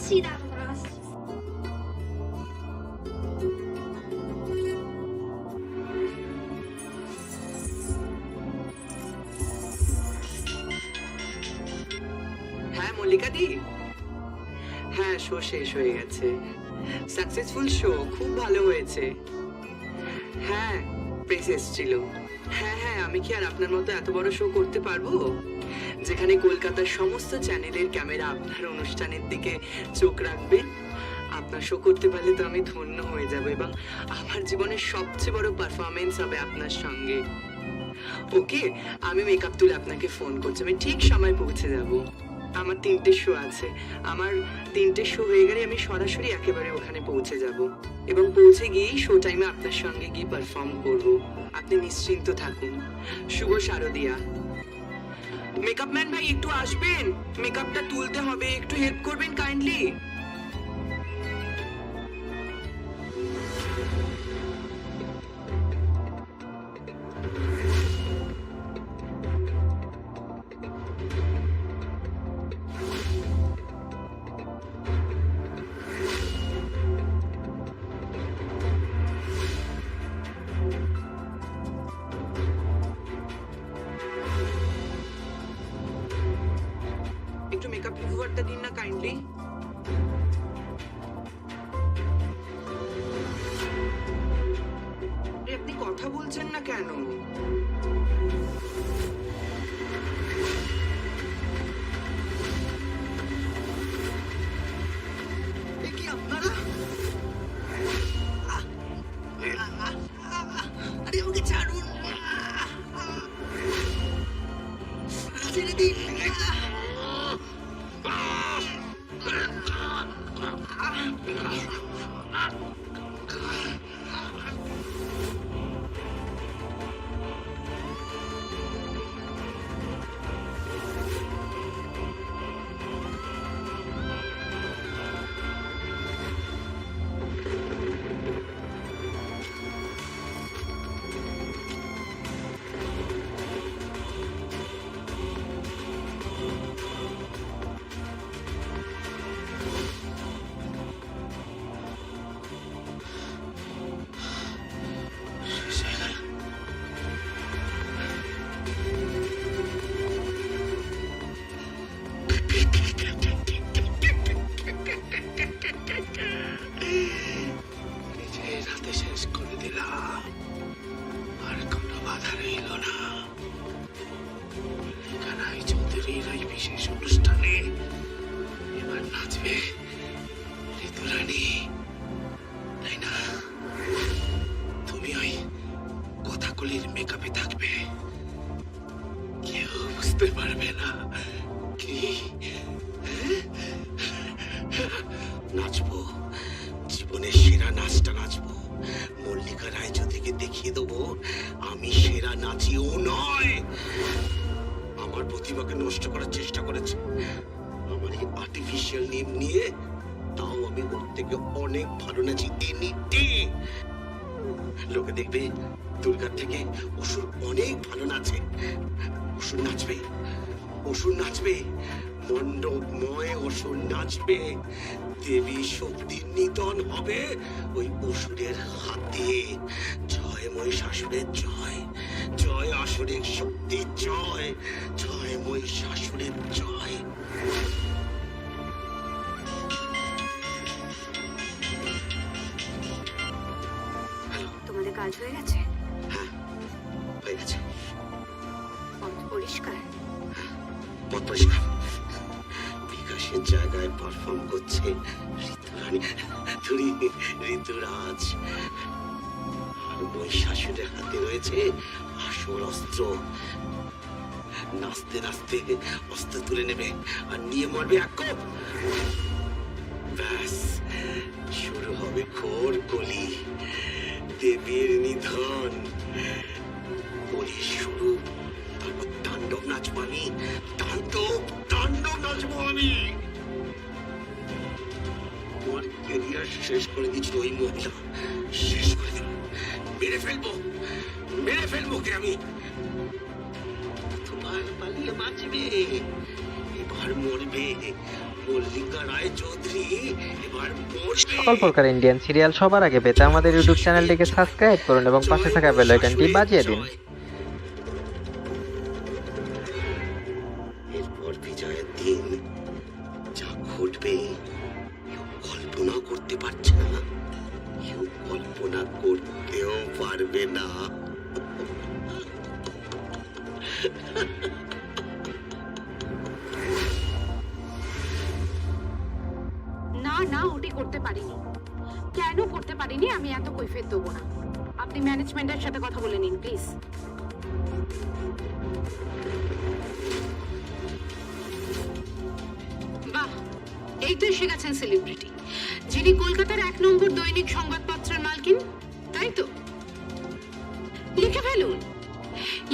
আসছি দাঁড়া আসছি। হ্যাঁ মল্লিকা দি, হ্যাঁ শো শেষ হয়ে গেছে। সাকসেসফুল শো, খুব ভালো হয়েছে। হ্যাঁ প্রেস এসেছিল। হ্যাঁ হ্যাঁ, আমি কি আর আপনার মতো এত বড় শো করতে পারবো, যেখানে কলকাতার সমস্ত চ্যানেলের ক্যামেরা আপনার অনুষ্ঠানের দিকে চোখ রাখবে? আপনার শো করতে পারলে তো আমি ধন্য হয়ে যাব, এবং আমার জীবনের সবচেয়ে বড় পারফরমেন্স হবে আপনার সঙ্গে। ওকে, আমি মেকআপ তুলে আপনাকে ফোন করছি, আমি ঠিক সময় পৌঁছে যাব। আমার 3টে শো আছে, আমার 3টে শো হয়ে গেলে আমি সরাসরি একেবারে ওখানে পৌঁছে যাব, এবং পৌঁছে গিয়েই শো টাইমে আপনার সঙ্গে গিয়ে পারফর্ম করব। আপনি নিশ্চিন্ত থাকুন। শুভ শারদিয়া। মেকআপ ম্যান ভাই একটু আসবেন, মেকআপটা তুলতে হবে, একটু হেল্প করবেন কাইন্ডলি। একটু মেকআপ রিমুভারটা দিন না কাইন্ডলি। আপনি কথা বলছেন না কেন? এ কি আপনারা? আরে আমাকে ছাড়ুন, ছেড়ে দিন। নিজের হাতে শেষ করে দিলাম, আর কোনো বাধা রইল না। কানাই চৌধুরীর ওই বিশেষ অনুষ্ঠানে এবার নাচবে ঋতুরানী, তাই না? তুমি ওই কথাগুলির মেকআপে থাকবে, কেউ বুঝতে পারবে না। কি নাচবো, জীবনের সেরা নাচটা নাচবো। মল্লিকা রায়চৌধুরীকে দেখিয়ে দেবো আমি সেরা নাচি, ও নয়। আমার প্রতিভাকে নষ্ট করার চেষ্টা করেছে আমার এই আর্টিফিশিয়াল নেম নিয়ে, তাও আমি ওর থেকে অনেক ভালো নাচি এনি ডে। লোকে দেখবে দুর্গার থেকে অসুর অনেক ভালো নাচে। অসুর নাচবে, অসুর নাচবে, মণ্ডপময় অসুর নাচবে। দেবী শক্তির নিধন হবে ওই অসুরের হাতে। জয় মহিষাসুরের জয়, জয় আসুরের শক্তির জয়, জয় মহিষাসুরের জয়। তোমাদের কাজ হয়ে গেছে? হ্যাঁ হয়ে গেছে। পথ পরিষ্কার? পথ পরিষ্কার। বিকাশের জায়গায় পারফর্ম করছে ঋতুরানী, ঋতুরাজ। আর মহিষাসুরের হাতে রয়েছে আসল অস্ত্র। নাচতে নাচতে অস্ত্র তুলে নেবে আর নিয়ে মারবে এক কোপ। ব্যাস শুরু হবে ঘোর কলি, দেবীর নিধন। কলির শুরু, তারপর তাণ্ডব নাচবো আমি, তাণ্ডব নাচবো আমি। তোমার কেরিয়ার শেষ করে দিয়েছিল ওই মহিলা, শেষ করে দেব, মেরে ফেলবো কে আমি। তোমার পালিয়ে বাঁচবে, এবার মরবে মল্লিকা রায়চৌধুরী। এবার বসবে। সকল প্রকার ইন্ডিয়ান সিরিয়াল সবার আগে পেতে আমাদের ইউটিউব চ্যানেলটিকে সাবস্ক্রাইব করুন এবং পাশে থাকা বেল আইকনটি বাজিয়ে দিন। এরপর বিজয়ের দিন যা ঘটবে কেউ কল্পনা করতে পারছে না, কেউ কল্পনা করতেও পারবে না। না না, ওটি করতে পারিনি। কেন করতে পারিনি আমি এত কৈফিয়ত দেবো না। আপনি ম্যানেজমেন্টের সাথে কথা বলে নিন প্লিজ। বাহ, এই তো এসে গেছেন সেলিব্রিটি, যিনি কলকাতার 1 নম্বর দৈনিক সংবাদপত্রের মালকিন, তাই তো? লিখে ফেলুন,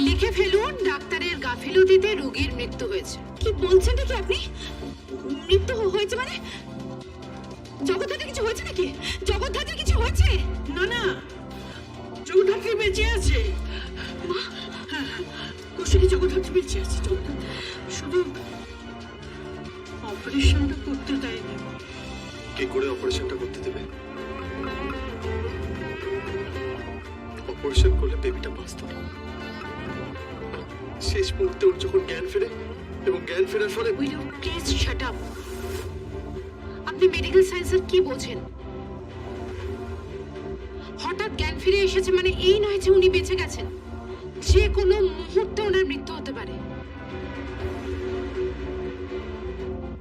লিখে ফেলুন, ডাক্তারের গাফিলতিতে রোগীর মৃত্যু হয়েছে। কি বলছেন নাকি আপনি? মৃত্যু হয়েছে মানে? জগদ্ধাত্রী কিছু হয়েছে নাকি? জগদ্ধাত্রী কিছু হয়েছে? না না, জগদ্ধাত্রী বেঁচে আছে। কৌশিকী জগদ্ধাত্রী বেঁচে আছে। শুধু অপারেশনটা করতে দেয়নি। কে করে অপারেশনটা করতে দেবে? অপারেশন করলে বেবিটা বাঁচত না। শেষ মুহূর্তে ওর যখন জ্ঞান ফেরে এবং জ্ঞান ফেরার ফলে will you please shut up? আপনি মেডিকেল সায়েন্সের কি বোঝেন? হঠাৎ জ্ঞান ফিরে এসেছে মানে এই নয় যে উনি বেঁচে গেছেন। যে কোনো মুহূর্তে ওনার মৃত্যু হতে পারে।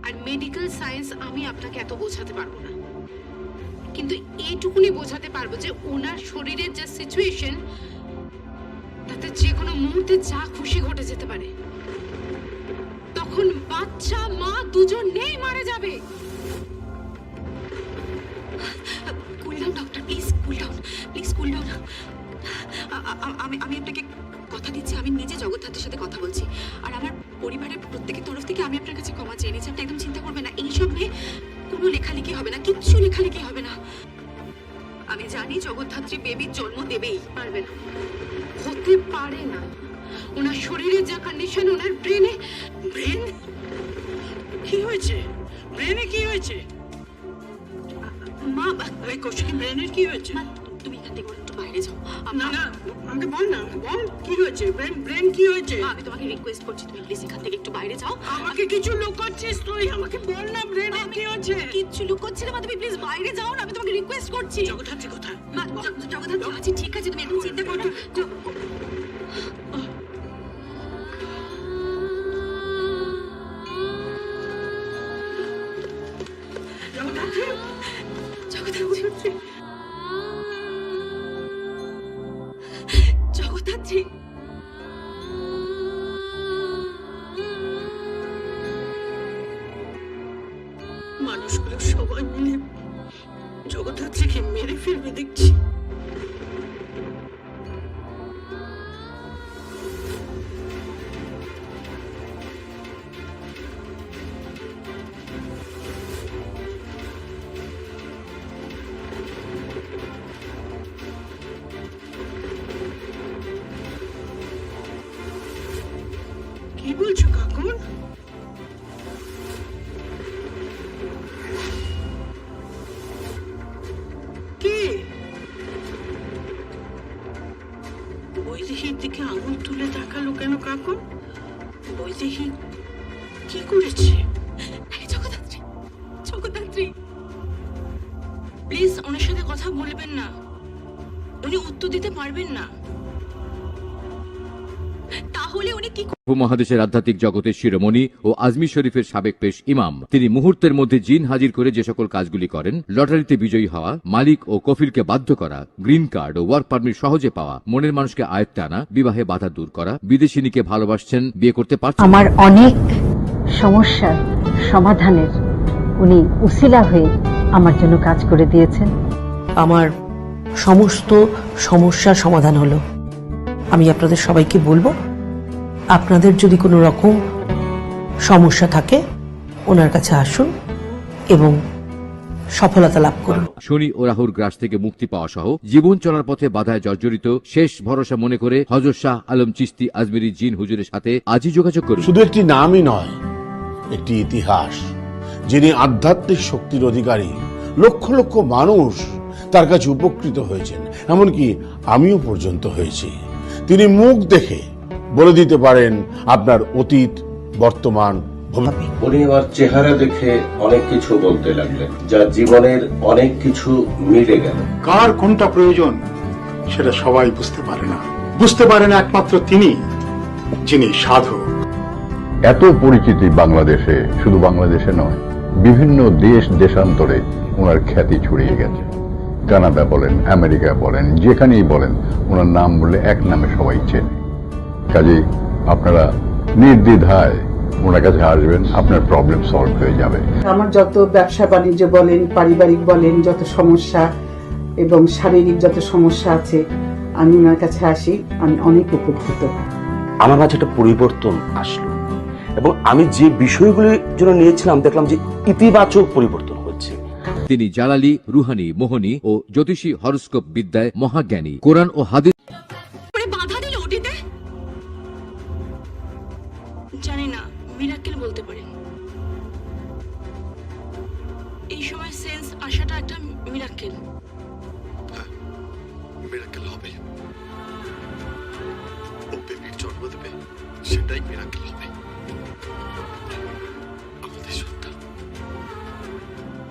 আর মেডিকেল সায়েন্স আমি আপনাকে এত বোঝাতে পারবো না, কিন্তু এইটুকুনি বোঝাতে পারবো যে ওনার শরীরের যা সিচুয়েশন, তাতে যে কোনো মুহূর্তে যা খুশি ঘটে যেতে পারে। তখন বাচ্চা মা দুজন নেই, মারা যাবে। Cool down doctor, please cool down, please cool down. আমি আপনাকে কথা দিচ্ছি, আমি নিজে জগদ্ধাত্রীর সাথে কথা বলছি, আর আমার পরিবারের প্রত্যেকের তরফ থেকে আমি আপনার কাছে ক্ষমা চেয়ে নিচ্ছি। আপনি একদম চিন্তা করবেন না, এইসব নিয়ে কোনো লেখালেখি হবে না, কিচ্ছু লেখালেখি হবে না। আমি জানি জগদ্ধাত্রী বেবির জন্ম দেবেই, পারবে না, হতে পারে না। ওনার শরীরের যা কন্ডিশন, ওনার ব্রেনে। ব্রেন কি হয়েছে? ব্রেনে কি হয়েছে? মা, ওই কৌশিকী ব্রেনের কি হয়েছে? মা, তুমি এখান থেকে একটু বাইরে যাও। না না, আমাকে বল না, বল কি হয়েছে? ব্রেন ব্রেন কি হয়েছে? মা, আমি তোমাকে রিকোয়েস্ট করছি, তুমি প্লিজ এখান থেকে একটু বাইরে যাও। আমাকে কিছু লুকাচ্ছিস তুই? আমাকে বল না, ব্রেনে কি হয়েছে? কিচ্ছু লুকোচ্ছি না মা, তুমি প্লিজ বাইরে যাও না, আমি তোমাকে রিকোয়েস্ট করছি। জগদ্ধাত্রী কোথায়? মা, জগদ্ধাত্রী আছে, ঠিক আছে, তুমি একদম চিন্তা করো না। জগদ্ধাত্রী, জগদ্ধাত্রী, জগদ্ধাত্রী। মানুষগুলো সবাই মিলে জগদ্ধাত্রীকে মেরে ফেলবে দেখছি। কি বলছো কাকুন? কে? বৈদেহীর দিকে আঙুল তুলে তাকালো কেন কাকুন? বৈদেহী কি করেছে? জগদ্ধাত্রী, জগদ্ধাত্রী, প্লিজ ওনার সাথে কথা বলবেন না, উনি উত্তর দিতে পারবেন না। তাহলে উনি কি উপমহাদেশের আধ্যাত্মিক জগতের শিরোমণি ও আজমির শরীফের সাবেক পেশ ইমাম, তিনি মুহূর্তের মধ্যে জিন হাজির করে যে সকল কাজগুলি করেন, লটারিতে বিজয়ী হওয়া, মালিক ও কফিলকে বাধ্য করা, গ্রিন কার্ড ও ওয়ার্ক পারমিট সহজে পাওয়া, মনের মানুষকে আয়ত্তে আনা, বিবাহে বাধা দূর করা, বিদেশিনীকে ভালোবাসছেন, বিয়ে করতে পারছেন। আমার অনেক সমস্যার সমাধানের উনি উসিলা হয়ে আমার জন্য কাজ করে দিয়েছেন। আমার সমস্ত সমস্যার সমাধান হলো। আমি আপনাদের সবাইকে বলবো, আপনাদের যদি কোনো রকম সমস্যা থাকে ওনার কাছে আসুন এবং সফলতা লাভ করুন। শনি ও রাহুর গ্রাস থেকে মুক্তি পাওয়া সহ জীবন চলার পথে বাধায় জর্জরিত শেষ ভরসা মনে করে হযরত শাহ আলম চিশতি আজমিরি জিন হুজুরের সাথে আজই যোগাযোগ করুন। শুধু একটি নামই নয়, একটি ইতিহাস যিনি আধ্যাত্মিক শক্তির অধিকারী। লক্ষ লক্ষ মানুষ তার কাছে উপকৃত হয়েছেন, এমনকি আমিও পর্যন্ত হয়েছি। তিনি মুখ দেখে বলে দিতে পারেন আপনার অতীত, বর্তমান, ভবিষ্যৎ। উনি আমার চেহারা দেখে অনেক কিছু বলতে লাগলেন, যা জীবনের অনেক কিছু মিলে গেল। কার কোনটা প্রয়োজন সেটা সবাই বুঝতে পারে না। বুঝতে পারেন একমাত্র তিনি, যিনি সাধক। এত পরিচিতি বাংলাদেশে, শুধু বাংলাদেশে নয়, বিভিন্ন দেশ দেশান্তরে ওনার খ্যাতি ছড়িয়ে গেছে। কানাডা বলেন, আমেরিকা বলেন, যেখানেই বলেন, ওনার নাম বললে এক নামে সবাই চেনে। কাজেই আপনারা নির্দ্বিধায় ওনার কাছে আসবেন, আপনার প্রবলেম সলভ হয়ে যাবে। আমার যত ব্যবসা বাণিজ্য বলেন, পারিবারিক বলেন, যত সমস্যা এবং শারীরিক যত সমস্যা আছে, আমি ওনার কাছে আসি, আমি অনেক উপকৃত। আমার মাঝে একটা পরিবর্তন আসলো এবং আমি যে বিষয়গুলির জন্য নিয়েছিলাম দেখলাম যে ইতিবাচক পরিবর্তন হচ্ছে। তিনি জালালি, রুহানি, মোহনী ও জ্যোতিষী হরস্কোপ বিদ্যায় মহাজ্ঞানী। কোরআন ও হাদিস বাধা দিল ওটিতে। জানি না, মিরাক্কেল বলতে পারেন। এই সময় সেন্স আসাটা একটা মিরাক্কেল। মিরাকেল হবে, ও বেবির জন্ম দেবে, সেটাই মিরাকেল হবে। আমাদের সন্তান,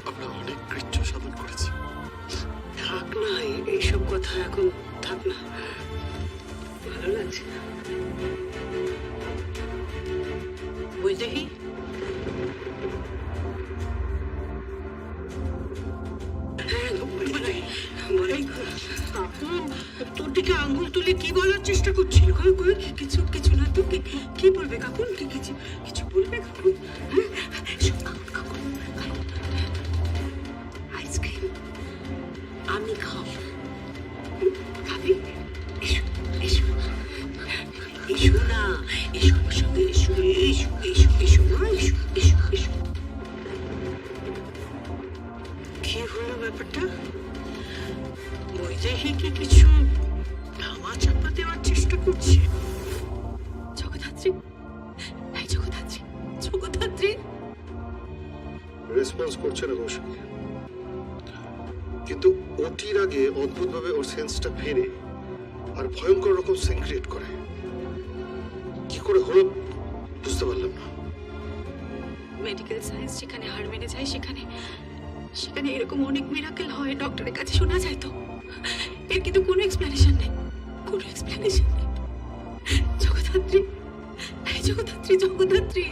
আমরা অনেক কৃচ্ছ সাধন করেছি। থাক না এইসব কথা, এখন থাক না, ভালো লাগছে না। বুঝলি তোর দিকে আঙ্গুল তুলে কি বলার চেষ্টা করছিল? কিছু কিছু না তো, কি বলবে কাকুন? কিছু কিছু বলবে কাকুন? আইসক্রিম আমি খাবো, খাবি? এসো এসো এসো না, এসো আমার সঙ্গে, এসো এসো এসো এসো না, এসো এসো এসো। কি হলো ব্যাপারটা? বৈদেহী কি কিছু ধামা চাপা দেওয়ার চেষ্টা করছে? জগদ্ধাত্রী, এই জগদ্ধাত্রী, জগদ্ধাত্রী। রেসপন্স করছে না কৌশিক, কিন্তু ওটির আগে অদ্ভুতভাবে ওর সেন্সটা ফেরে আর ভয়ঙ্কর রকম সিন ক্রিয়েট করে। কি করে হলো বুঝতে পারলাম না। মেডিকেল সায়েন্স যেখানে হার মেনে যায়, সেখানে সেখানে এরকম অনেক মিরাকেল হয়, ডক্টরের কাছে শোনা যায়। তো এর কিন্তু কোনো এক্সপ্লেনেশন নেই, কোনো এক্সপ্লেনেশন নেই। জগদ্ধাত্রী, এই জগদ্ধাত্রী, জগদ্ধাত্রী।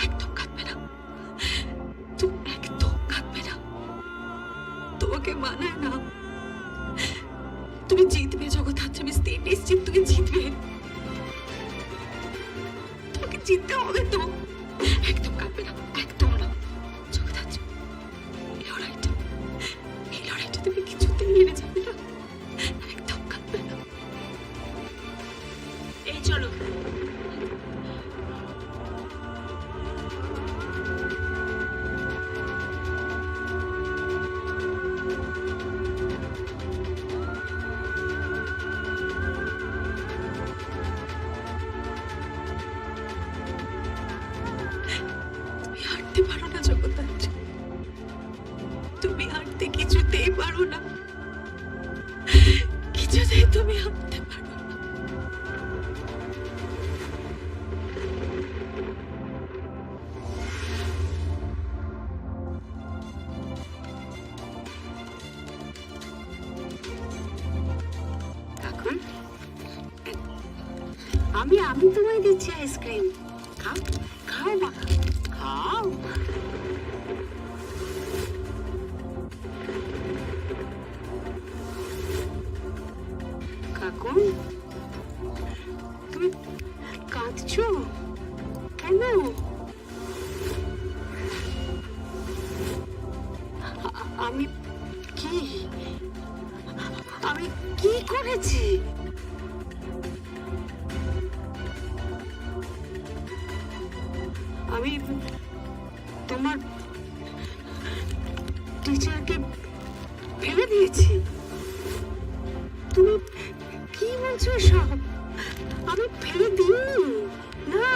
একদম কাঁদবে না, তুমি একদম কাঁদবে না। তোমাকে মানায় না। তুমি জিতবে জগদ্ধাত্রী, আমি স্থির নিশ্চিত তুমি জিতবে। তোমাকে জিততে হবে তো। একদম কাঁদবে না, একদম না জগদ্ধাত্রী। এই লড়াইটা তুমি কিছুতেই হেরে যাবে না। একদম কাঁদবে না। এই চলো। হাঁটতে পারো না জগদ্ধাত্রী, তুমি হাঁটতে কিছুতেই পারো না, কিছুতেই তুমি হাঁটতে পারো না। কাকুন, আমি আমি তোমায় দিচ্ছি আইসক্রিম, খাও খাও বাবা, খাও। কাকুন, তুমি কাঁদছো কেন? আমি কি আমি কি করেছি? আমি তোমার টিচারকে ফেলে দিয়েছি। তুমি কি বলছো সব? আমি ফেলে দিইনি, না।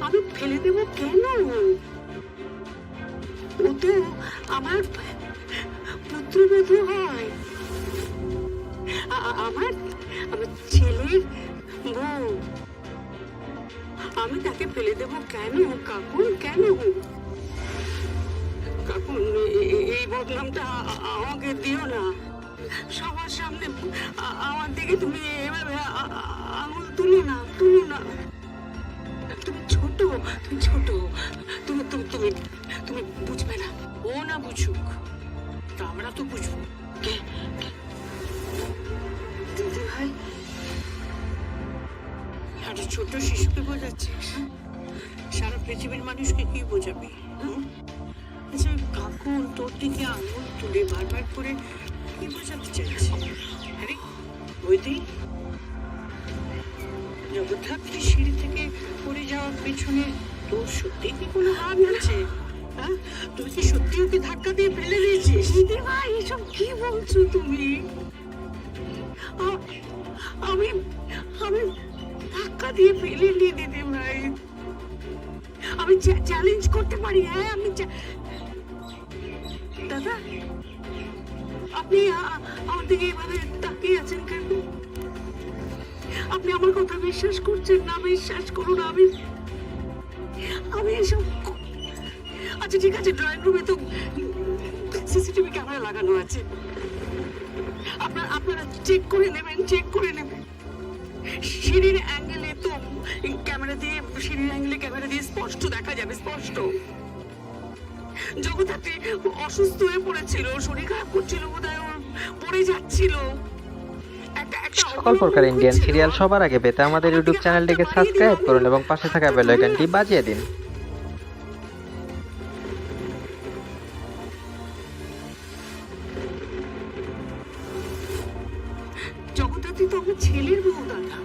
আমি ফেলে দেব কেন? ও তো আমার পুত্রবধূ হয়, আমার আমার ছেলের বউ। আমি তাকে ফেলে দেব কেন কাকুন? কেন কাকুন? এই বদনামটা আমাকে দিও না। সবার সামনে আমার দিকে তুমি এভাবে আঙুল তুলো না, তুলো না। তুমি ছোট, তুমি ছোট, তুমি তুমি তুমি তুমি বুঝবে না। ও না বুঝুক, তা আমরা তো বুঝবো। দিদি ভাই, একটা ছোট শিশুকে বোঝাচ্ছিস? সারা পৃথিবীর মানুষকে কি বোঝাবি? আচ্ছা কাকুন তোর দিকে আঙুল তুলে বারবার করে কি বোঝাতে চাইছে? আরে ওই দিন জগদ্ধাত্রী সিঁড়ি থেকে পড়ে যাওয়ার পেছনে তোর সত্যি কি কোনো হাত আছে? হ্যাঁ, তুই কি সত্যি ওকে ধাক্কা দিয়ে ফেলে দিয়েছিস? দিদি ভাই, এসব কি বলছো তুমি? আমি আমি ধাক্কা দিয়ে ফেলিনি দিদি ভাই। আমি চ্যালেঞ্জ করতে পারি। হ্যাঁ, আমি দাদা, আপনি আমার দিকে এভাবে তাকিয়ে আছেন কেন? আপনি আমার কথা বিশ্বাস করছেন না? বিশ্বাস করুন, আমি এসব। আচ্ছা ঠিক আছে, ড্রয়িং রুমে তো সিসিটিভি ক্যামেরা লাগানো আছে। আপনারা চেক করে নেবেন, চেক করে নেবেন। সিঁড়ির অ্যাঙ্গেলে তো ক্যামেরা দিয়ে, সিঁড়ির অ্যাঙ্গেলে ক্যামেরা দিয়ে স্পষ্ট দেখা যাবে, স্পষ্ট। জগদ্ধাত্রী অসুস্থ হয়ে পড়েছিল, শরীর খারাপ করছিল বোধহয়, ওর পড়ে যাচ্ছিল। সকল প্রকার ইন্ডিয়ান সিরিয়াল সবার আগে পেতে আমাদের ইউটিউব চ্যানেলটিকে সাবস্ক্রাইব করুন এবং পাশে থাকা বেল আইকনটি বাজিয়ে দিন। জগদ্ধাত্রী তো আমার ছেলের বউ দাদা,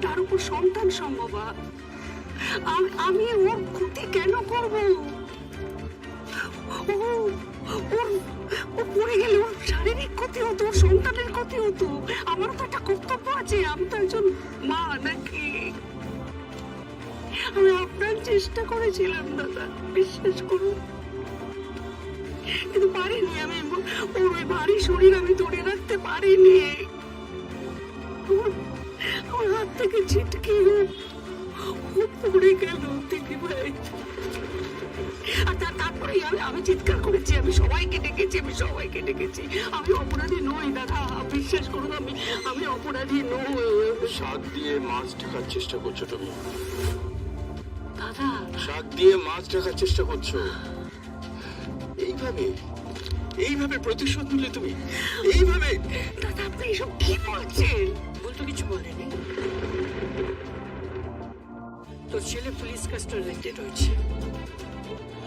তার উপর সন্তান সম্ভবা। আমি ওর ক্ষতি কেন করবো? ও পড়ে গেলে ওর শারীরিক ক্ষতি হতো, ওর সন্তানের ক্ষতি হতো। আমারও তো একটা কর্তব্য আছে, আমি তো একজন মা নাকি। আমি আপনার চেষ্টা করেছিলাম দাদা, বিশ্বাস করুন, কিন্তু পারিনি। আমি ওর ওই ভারী শরীর আমি ধরে রাখতে পারিনি। আমার হাত থেকে ছিটকে ও পড়ে গেল দিদি ভাই। আর তারপরে আমি চিৎকার করেছি, আমি সবাইকে ডেকেছি, আমি অপরাধী নই দাদা, বিশ্বাস করুন, আমি অপরাধী নই। শাক দিয়ে মাছ ঢাকার চেষ্টা করছো তুমি। দাদা, শাক দিয়ে মাছ ঢাকার চেষ্টা করছো। এইভাবে প্রতিশোধ নিলে তুমি? এইভাবে? দাদা, আপনি এসব কি বলছেন? বলতো কিছু বলেনি। তোর ছেলে পুলিশ কাস্টডিতে রয়েছে,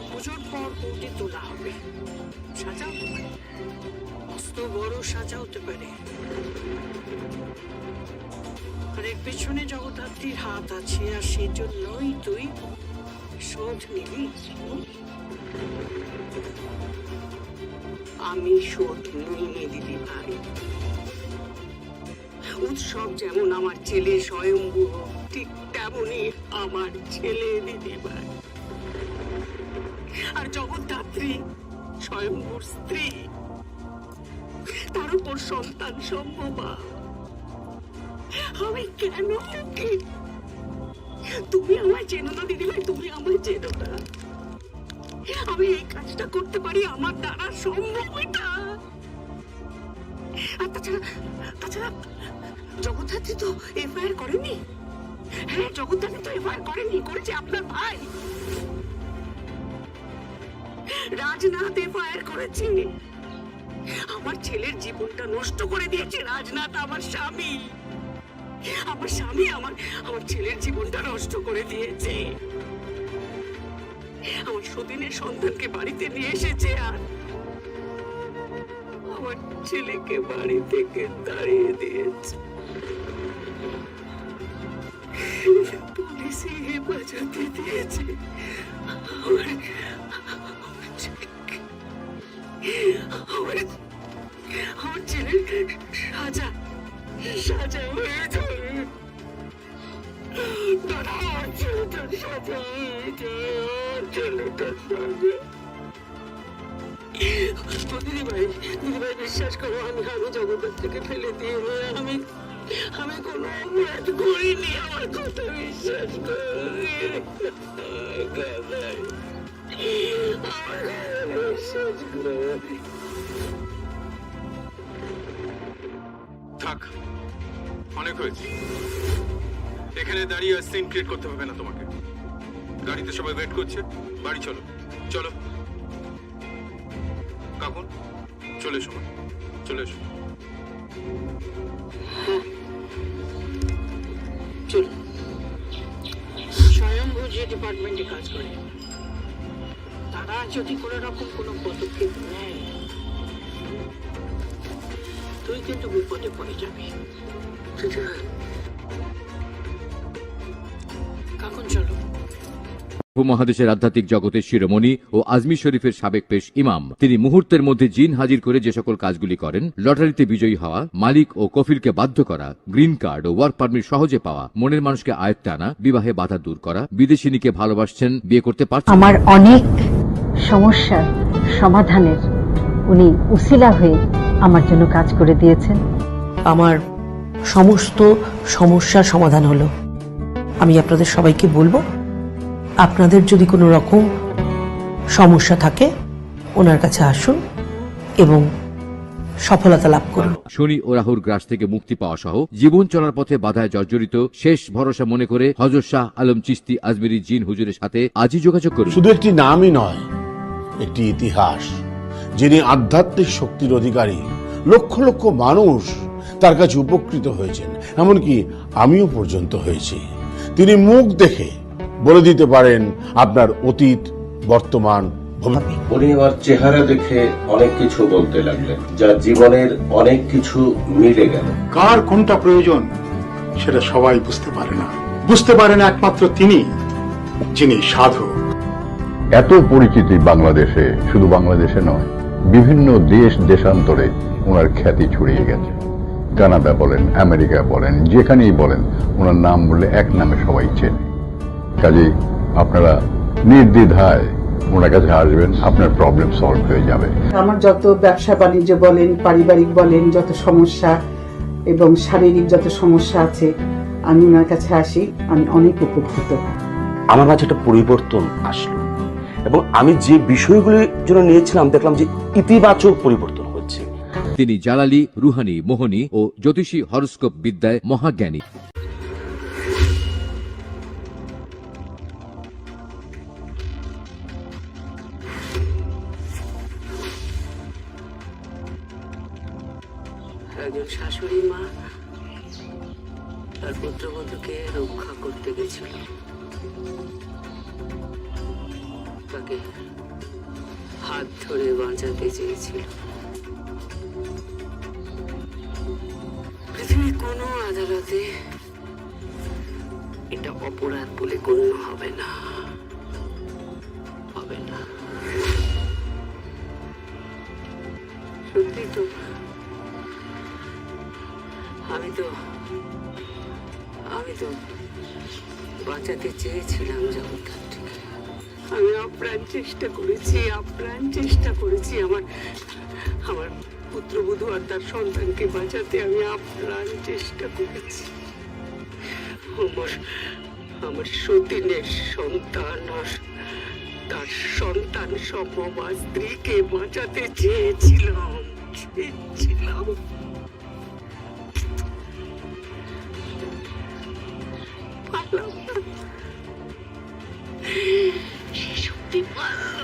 পুজোর পর কোর্টে তোলা হবে। সাজা হতে পারে, মস্ত বড় সাজা হতে পারে। আর এর পেছনে জগদ্ধাত্রীর হাত আছে, আর সেজন্যই তুই শোধ নিবি। আমি শোধ নিইনি দিদি ভাই। উৎসব যেমন আমার ছেলে স্বয়ম্ভু, ঠিক তেমনই আমার ছেলে দিদি ভাই। আর জগদ্ধাত্রী স্বয়ম্ভুর স্ত্রী, তার উপর সন্তান সম্ভবা। আমি কেন ওকে? তুমি আমায় চেনো না দিদি ভাই, তুমি আমায় চেনো না। আমি এই কাজটা করতে পারি, আমার দ্বারা সম্ভব এটা। আর তাছাড়া জগদ্ধাত্রী তো এফআইআর করেনি। হ্যাঁ, জগদ্ধাত্রী তো এফআইআর করেনি, করেছে আপনার ভাই রাজনাথ এফআইআর করেছে। আমার ছেলের জীবনটা নষ্ট করে দিয়েছে রাজনাথ, আমার স্বামী। আমার ছেলের জীবনটা নষ্ট করে দিয়েছে। আমার সতীনের সন্তানকে বাড়িতে নিয়ে এসেছে, আর আমার ছেলেকে বাড়ি থেকে তাড়িয়ে দিয়েছে। সিংহে বাঁচাতে দিয়েছে আমার ছেলেকে। আমার ছেলের সাজা সাজা হয়ে যাবে। দাদা, আমার ছেলেটার সাজা হয়ে যাবে, আমার ছেলেটার সাজা। দিদিভাই বিশ্বাস করো, আমি জগতের থেকে ফেলে দিয়ে আমি কোনো অপরাধ করিনি, আমার কথা বিশ্বাস করো। আমার বিশ্বাস করো। থাক, অনেক হয়েছে। এখানে দাঁড়িয়ে আর সিন ক্রিয়েট করতে হবে না তোমাকে। গাড়িতে সবাই ওয়েট করছে, বাড়ি চলো। চলো কাকুন, চলে এসো, চলে এসো। চলো, স্বয়ংভূ যে ডিপার্টমেন্টে কাজ করে, তারা যদি কোনো রকম কোনো পদক্ষেপ নেয়, তুই কিন্তু বিপদে পড়ে যাবি। কাকুন চলো। উপমহাদেশের আধ্যাত্মিক জগতের শিরোমণি ও আজমির শরীফের সাবেক পেশ ইমাম, তিনি মুহূর্তের মধ্যে জিন হাজির করে যে সকল কাজগুলি করেন, লটারিতে বিজয়ী হওয়া, মালিক ও কফিলকে বাধ্য করা, গ্রিন কার্ড ও ওয়ার্ক পারমিট সহজে পাওয়া, মনের মানুষকে আয়ত্তে আনা, বিবাহে বাধা দূর করা, বিদেশিনীকে ভালোবাসছেন, বিয়ে করতে পারছেন। আমার অনেক সমস্যার সমাধানের উনি উসিলা হয়ে আমার জন্য কাজ করে দিয়েছেন। আমার সমস্ত সমস্যার সমাধান হলো। আমি আপনাদের সবাইকে বলবো, আপনাদের যদি কোনো রকম সমস্যা থাকে ওনার কাছে আসুন এবং সফলতা লাভ করুন। শনি ও রাহুর গ্রাস থেকে মুক্তি পাওয়া সহ জীবন চলার পথে বাধায় জর্জরিত শেষ ভরসা মনে করে হযরত শাহ আলম চিশতি আজমিরি জিন হুজুরের সাথে আজই যোগাযোগ করুন। শুধু একটি নামই নয়, একটি ইতিহাস। যিনি আধ্যাত্মিক শক্তির অধিকারী, লক্ষ লক্ষ মানুষ তার কাছে উপকৃত হয়েছেন, এমনকি আমিও পর্যন্ত হয়েছি। তিনি মুখ দেখে বলে দিতে পারেন আপনার অতীত, বর্তমান, ভবিষ্যৎ। উনি আমার চেহারা দেখে অনেক কিছু বলতে লাগলেন, যা জীবনের অনেক কিছু মিলে গেল। কার কোনটা প্রয়োজন সেটা সবাই বুঝতে পারে না। বুঝতে পারেন একমাত্র তিনি, যিনি সাধক। এত পরিচিতি বাংলাদেশে, শুধু বাংলাদেশে নয়, বিভিন্ন দেশ দেশান্তরে ওনার খ্যাতি ছড়িয়ে গেছে। কানাডা বলেন, আমেরিকা বলেন, যেখানেই বলেন ওনার নাম বললে এক নামে সবাই চেনে। কাজেই আপনারা নির্দ্বিধায় ওনার কাছে আসবেন, আপনার প্রবলেম সলভ হয়ে যাবে। আমার যত ব্যবসা বাণিজ্য বলেন, পারিবারিক বলেন, যত সমস্যা এবং শারীরিক যত সমস্যা আছে, আমি ওনার কাছে আসি, আমি অনেক উপকৃত। আমার মাঝে একটা পরিবর্তন আসলো এবং আমি যে বিষয়গুলির জন্য নিয়েছিলাম দেখলাম যে ইতিবাচক পরিবর্তন হচ্ছে। তিনি জালালি, রুহানি, মোহনী ও জ্যোতিষী হরস্কোপ বিদ্যায় মহাজ্ঞানী। একজন শাশুড়ি মা তার পুত্রবধূকে রক্ষা করতে গেছিল, তাকে হাত ধরে বাঁচাতে চেয়েছিল। পৃথিবীর কোনো আদালতে এটা অপরাধ বলে গণ্য হবে না, হবে না। সত্যি তো, আমি তো বাঁচাতে চেয়েছিলাম জগদ্ধাত্রীকে। আমি আপ্রাণ চেষ্টা করেছি আমার পুত্রবধূ আর তার সন্তানকে বাঁচাতে আমি আপ্রাণ চেষ্টা করেছি। আমার সতীনের সন্তান আর তার সন্তান সম্ভবা স্ত্রীকে বাঁচাতে চেয়েছিলাম। সে শক্তি পারল